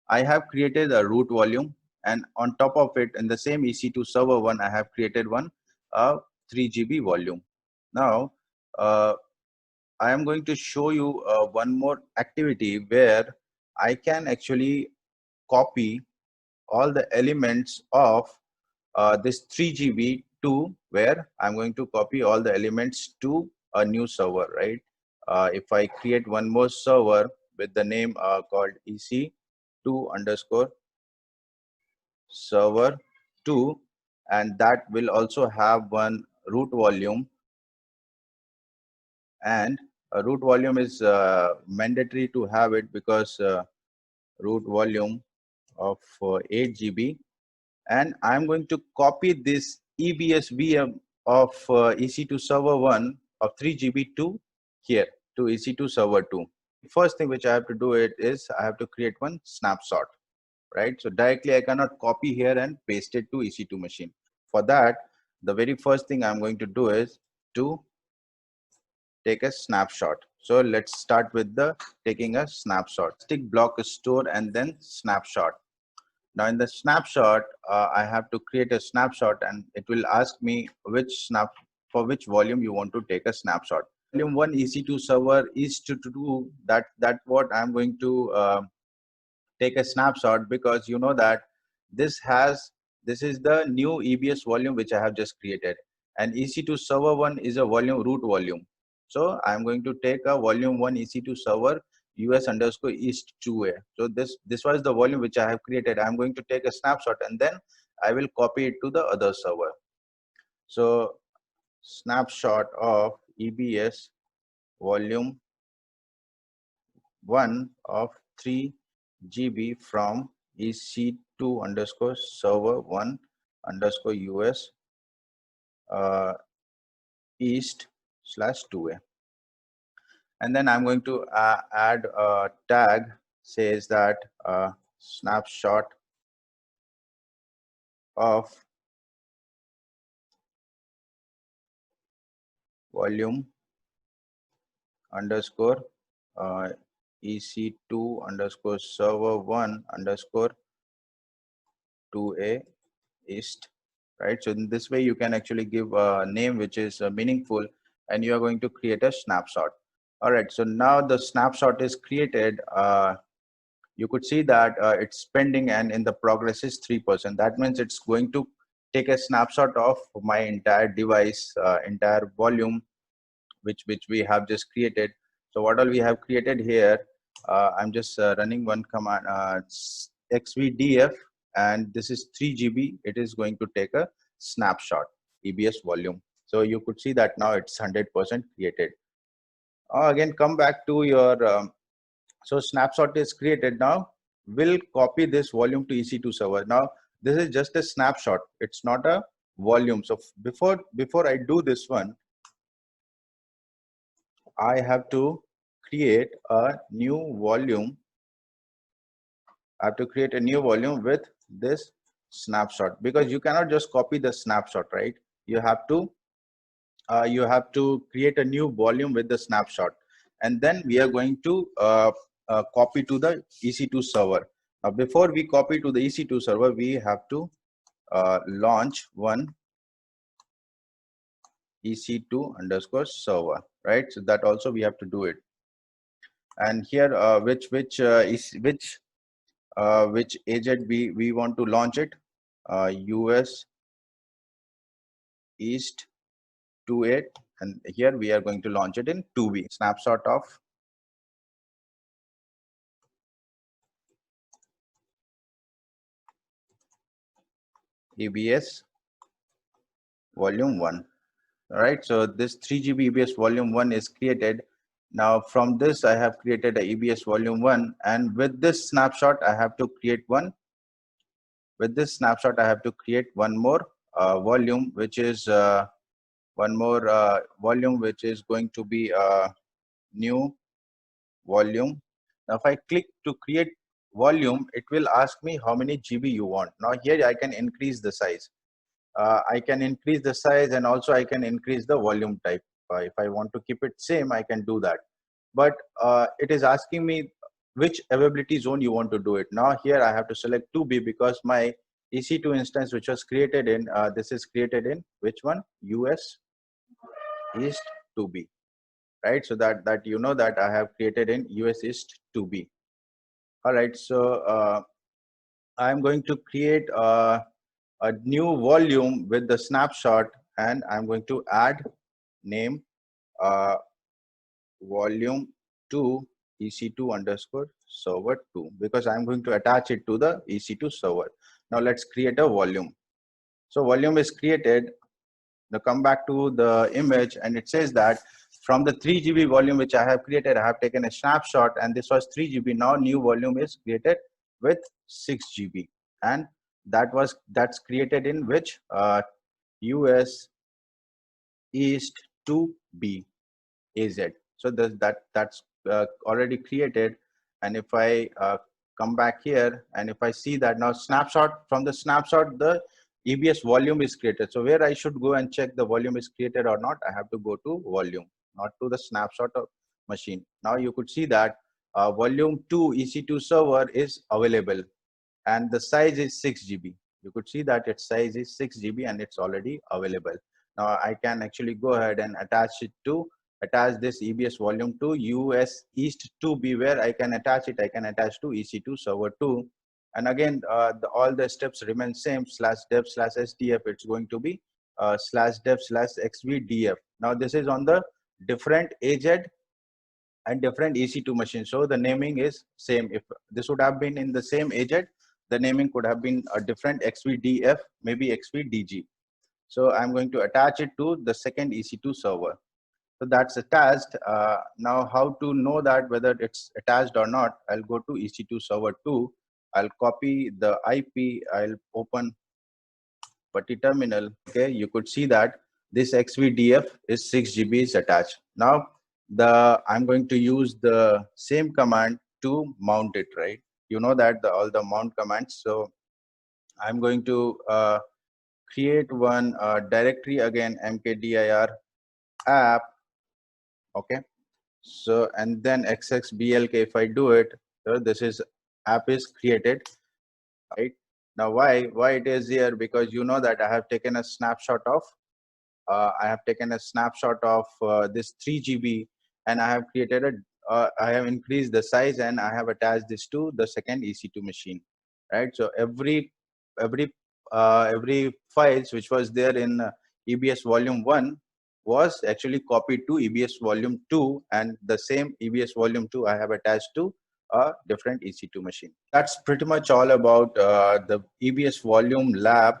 I have created a root volume, and on top of it, in the same EC2 server one, I have created one 3 GB volume. Now, I am going to show you one more activity where I can actually copy all the elements of this 3 GB to where I'm going to copy all the elements to a new server, right? If I create one more server with the name called EC2 underscore server 2, and that will also have one root volume, and a root volume is mandatory to have it because root volume of 8 GB, and I'm going to copy this EBS VM of EC2 server 1 of 3 GB to here to EC2 server 2. First thing which I have to do it is I have to create one snapshot, right? So directly I cannot copy here and paste it to EC2 machine. For that, the very first thing I'm going to do is to take a snapshot. So let's start with the taking a snapshot. Stick block store and then snapshot. Now in the snapshot, I have to create a snapshot, and it will ask me for which volume you want to take a snapshot. Volume 1 EC2 server is to do that. That's what I'm going to take a snapshot, because you know that this is the new EBS volume which I have just created, and EC2 server 1 is a volume root volume. So I'm going to take a volume 1 EC2 server US underscore east 2A. So this was the volume which I have created. I'm going to take a snapshot and then I will copy it to the other server. So snapshot of EBS volume 1 of 3 GB from EC2 underscore server 1 underscore US east slash 2A. And then I'm going to add a tag says that snapshot of volume underscore EC2 underscore server 1 underscore 2A east, right? So in this way you can actually give a name which is meaningful, and you are going to create a snapshot. All right, so now the snapshot is created. You could see that it's pending, and in the progress is 3%. That means it's going to take a snapshot of my entire device, entire volume which we have just created. So what all we have created here, I'm just running one command, xvdf, and this is 3 GB. It is going to take a snapshot EBS volume. So you could see that now it's 100% created. Again, come back to your so snapshot is created. Now we'll copy this volume to EC2 server. Now this is just a snapshot, it's not a volume. So before I do this one, I have to create a new volume. I have to create a new volume with this snapshot, because you cannot just copy the snapshot, right? You have to create a new volume with the snapshot, and then we are going to copy to the EC2 server. Now before we copy to the EC2 server, we have to launch one EC2 underscore server, right? So that also we have to do it. And here which agent we want to launch it, US East 28, and here we are going to launch it in 2B. Snapshot of EBS volume 1. All right, so this 3 GB EBS volume 1 is created. Now from this I have created a EBS volume 1, and with this snapshot I have to create one. With this snapshot I have to create one more volume, which is volume which is going to be a new volume. Now if I click to create volume, it will ask me how many GB you want. Now here I can increase the size. I can increase the size, and also I can increase the volume type. If I want to keep it same, I can do that. But it is asking me which availability zone you want to do it. Now here I have to select 2B because my EC2 instance which was created in, this is created in which one? US East 2B, right? So that you know that I have created in US East 2B. All right, so I'm going to create a new volume with the snapshot, and I'm going to add name uh, volume to EC2 underscore server 2 because I'm going to attach it to the EC2 server. Now let's create a volume. So volume is created. Now come back to the image and it says that from the 3 GB volume which I have created, I have taken a snapshot and this was 3 GB. Now new volume is created with 6 GB, and that's created in which US East 2B AZ. So that's already created. And if I come back here and if I see that now snapshot, from the snapshot the EBS volume is created. So where I should go and check the volume is created or not, I have to go to volume, not to the snapshot of machine. Now you could see that volume 2 EC2 server is available and the size is 6 GB. You could see that its size is 6 GB and it's already available. Now I can actually go ahead and attach this EBS volume to US East 2B, where I can attach it. I can attach to EC2 server 2. And again, all the steps remain same, /dev/sdf. It's going to be /dev/xvdf. Now this is on the different AZ and different EC2 machines. So the naming is same. If this would have been in the same AZ, the naming could have been a different XVDF, maybe XVDG. So I'm going to attach it to the second EC2 server. So that's attached. Now how to know that whether it's attached or not? I'll go to EC2 server 2. I'll copy the IP. I'll open Putty terminal. Okay, you could see that this XVDF is 6 GB is attached. Now I'm going to use the same command to mount it, right? You know that all the mount commands. So I'm going to create one directory again, mkdir app. Okay, so and then xxblk. If I do it, so this is app is created, right? Now why it is here? Because you know that I have taken a snapshot of this 3 GB and I have created I have increased the size and I have attached this to the second EC2 machine, right? So every files which was there in EBS volume 1 was actually copied to EBS volume 2, and the same EBS volume 2 I have attached to a different EC2 machine. That's pretty much all about the EBS volume lab.